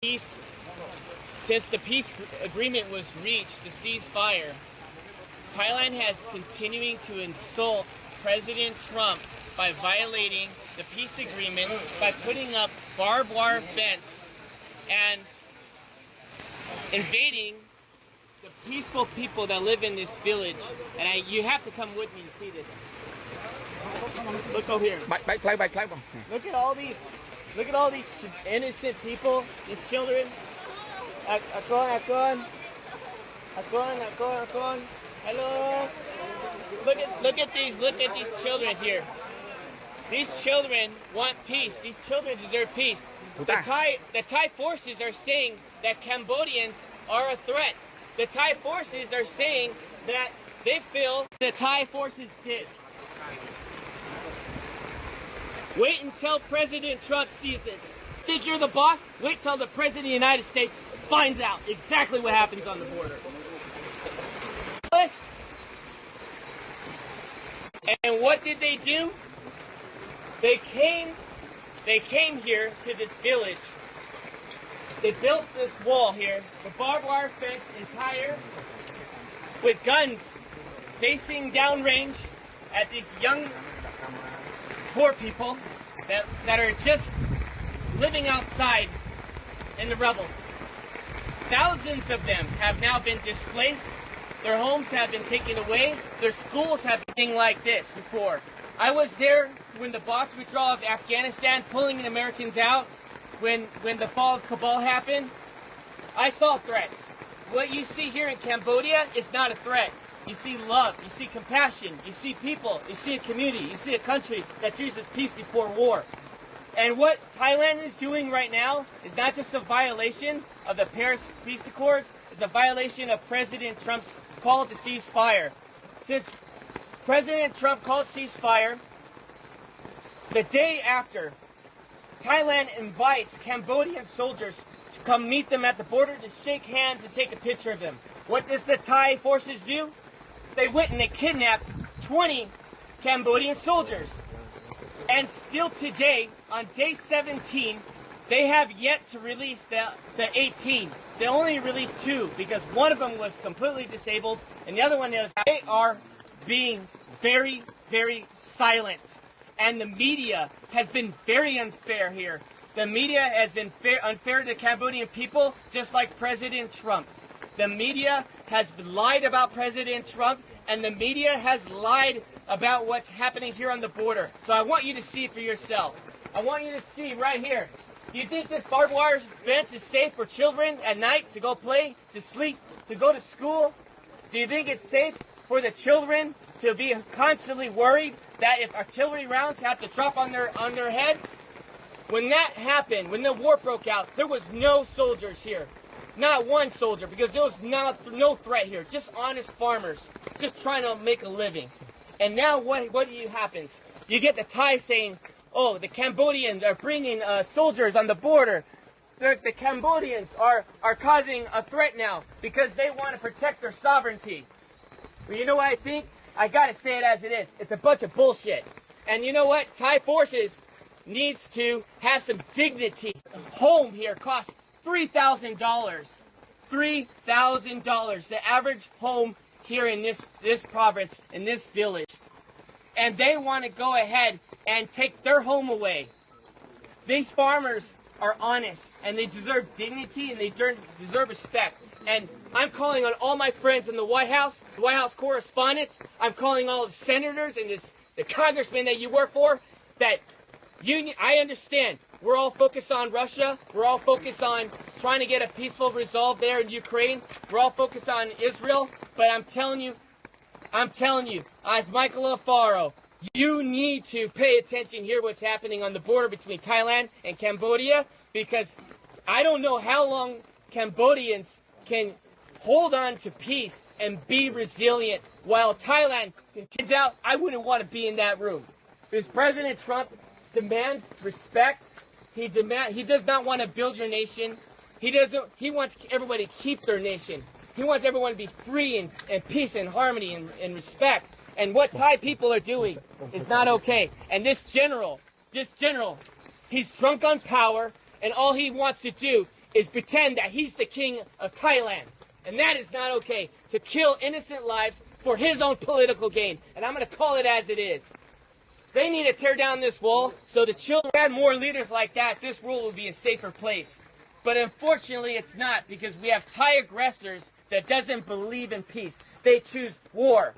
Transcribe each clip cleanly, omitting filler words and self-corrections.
Since the peace agreement was reached, the ceasefire, Thailand has continuing to insult President Trump by violating the peace agreement by putting up barbed wire fence and invading the peaceful people that live in this village. And you have to come with me to see this. Look over here. Look at all these. Look at all these innocent people, these children. Akon. Hello. Look at these children here. These children want peace. These children deserve peace. The Thai forces are saying that Cambodians are a threat. The Thai forces are saying that they feel the Thai forces did. Wait until President Trump sees this. Think you're the boss? Wait till the President of the United States finds out exactly what happens on the border. And what did they do? They came here to this village. They built this wall here, the barbed wire fence entire, with guns facing downrange at these young poor people that are just living outside in the rebels. Thousands of them have now been displaced. Their homes have been taken away. Their schools have been like this before. I was there when the Box withdrawal of Afghanistan, pulling the Americans out, when the fall of Kabul happened. I saw threats. What you see here in Cambodia is not a threat. You see love, you see compassion, you see people, you see a community, you see a country that chooses peace before war. And what Thailand is doing right now is not just a violation of the Paris Peace Accords, it's a violation of President Trump's call to ceasefire. Since President Trump called ceasefire, the day after, Thailand invites Cambodian soldiers to come meet them at the border to shake hands and take a picture of them. What does the Thai forces do? They went and they kidnapped 20 Cambodian soldiers. And still today, on day 17, they have yet to release the 18. They only released 2 because one of them was completely disabled and the other one is. They are being very, very silent. And the media has been very unfair here. The media has been unfair to the Cambodian people, just like President Trump. The media has lied about President Trump, and the media has lied about what's happening here on the border. So I want you to see for yourself. I want you to see right here. Do you think this barbed wire fence is safe for children at night to go play, to sleep, to go to school? Do you think it's safe for the children to be constantly worried that if artillery rounds have to drop on their heads? When that happened, when the war broke out, there was no soldiers here. Not one soldier, because there was no threat here. Just honest farmers, just trying to make a living. And now what happens? You get the Thai saying, oh, the Cambodians are bringing soldiers on the border. The Cambodians are causing a threat now because they want to protect their sovereignty. Well, you know what I think? I gotta say it as it is. It's a bunch of bullshit. And you know what? Thai forces needs to have some dignity. Home here costs $3,000. $3,000. The average home here in this province, in this village. And they want to go ahead and take their home away. These farmers are honest, and they deserve dignity, and they deserve respect. And I'm calling on all my friends in the White House correspondents. I'm calling all the senators and the congressmen that you work for. That I understand. We're all focused on Russia. We're all focused on trying to get a peaceful resolve there in Ukraine. We're all focused on Israel. But I'm telling you, as Michael Alfaro, you need to pay attention here what's happening on the border between Thailand and Cambodia, because I don't know how long Cambodians can hold on to peace and be resilient while Thailand continues out. I wouldn't want to be in that room. Because President Trump demands respect. He does not want to build your nation. He wants everybody to keep their nation. He wants everyone to be free and peace and harmony and respect. And what Thai people are doing is not okay. And this general, he's drunk on power, and all he wants to do is pretend that he's the king of Thailand. And that is not okay, to kill innocent lives for his own political gain. And I'm going to call it as it is. They need to tear down this wall so the children had more leaders like that. This world will be a safer place. But unfortunately, it's not, because we have Thai aggressors that doesn't believe in peace. They choose war.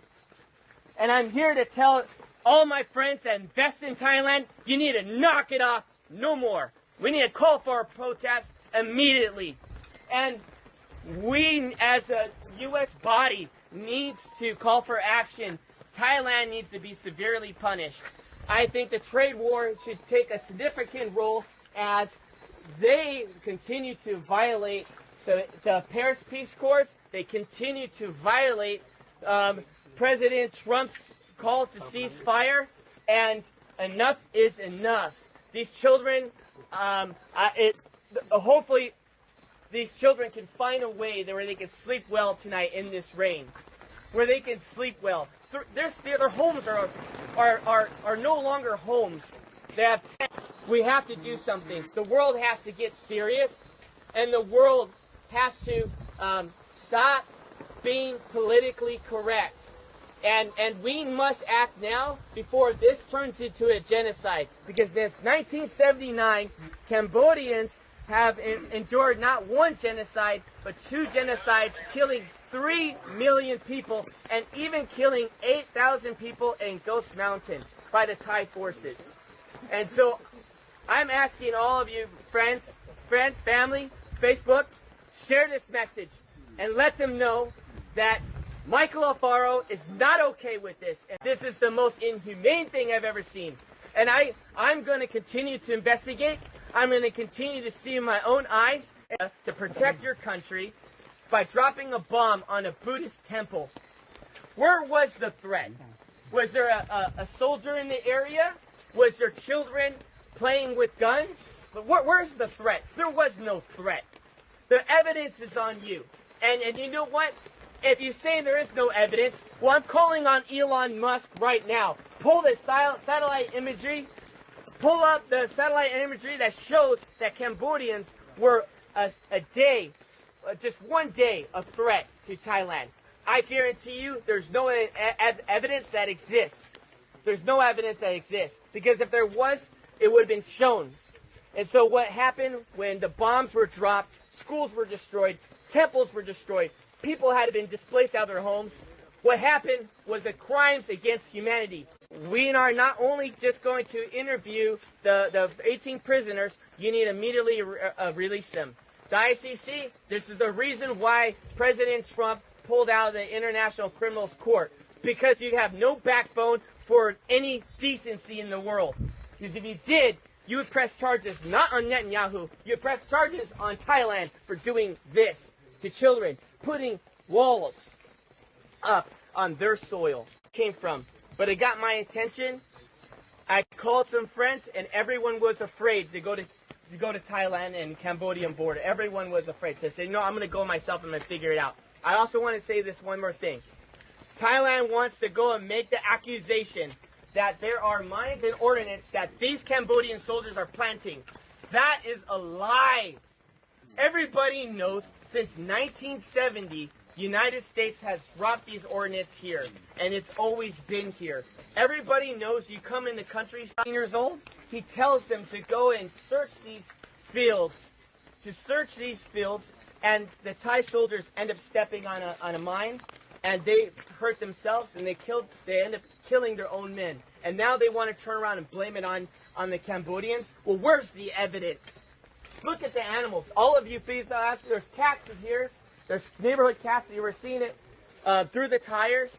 And I'm here to tell all my friends that invest in Thailand, you need to knock it off no more. We need to call for a protest immediately. And we, as a U.S. body, needs to call for action. Thailand needs to be severely punished. I think the trade war should take a significant role as they continue to violate the Paris Peace Accords. They continue to violate President Trump's call to cease fire, and enough is enough. These children, hopefully, these children can find a way where they can sleep well tonight in this rain, where they can sleep well. Their homes are no longer homes. We have to do something. The world has to get serious, and the world has to stop being politically correct. And we must act now before this turns into a genocide. Because since 1979, Cambodians have endured not one genocide, but two genocides, killing 3 million people, and even killing 8,000 people in Ghost Mountain by the Thai forces. And so I'm asking all of you, friends, family, Facebook, share this message and let them know that Michael Alfaro is not okay with this. And this is the most inhumane thing I've ever seen. And I'm going to continue to investigate. I'm going to continue to see in my own eyes to protect your country by dropping a bomb on a Buddhist temple. Where was the threat? Was there a soldier in the area? Was there children playing with guns? But where's the threat? There was no threat. The evidence is on you. And you know what? If you say there is no evidence, well, I'm calling on Elon Musk right now. Pull the satellite imagery. Pull up the satellite imagery that shows that Cambodians were just one day, a threat to Thailand. I guarantee you there's no evidence that exists. There's no evidence that exists. Because if there was, it would have been shown. And so what happened when the bombs were dropped, schools were destroyed, temples were destroyed, people had been displaced out of their homes, what happened was the crimes against humanity. We are not only just going to interview the 18 prisoners, you need to immediately release them. The ICC, this is the reason why President Trump pulled out of the International Criminals Court, because you have no backbone for any decency in the world. Because if you did, you would press charges not on Netanyahu, you would press charges on Thailand for doing this to children, putting walls up on their soil. Came from. But it got my attention. I called some friends, and everyone was afraid to go to Thailand and Cambodian border. Everyone was afraid. So I said, no, I'm going to go myself. I'm going to figure it out. I also want to say this one more thing. Thailand wants to go and make the accusation that there are mines and ordnance that these Cambodian soldiers are planting. That is a lie. Everybody knows since 1970, the United States has dropped these ordnance here, and it's always been here. Everybody knows you come in the country 16 years old, he tells them to go and search these fields, and the Thai soldiers end up stepping on a mine, and they hurt themselves, and they end up killing their own men. And now they want to turn around and blame it on the Cambodians. Well, where's the evidence? Look at the animals. All of you please ask. There's cats here. There's neighborhood cats. You were seeing it through the tires.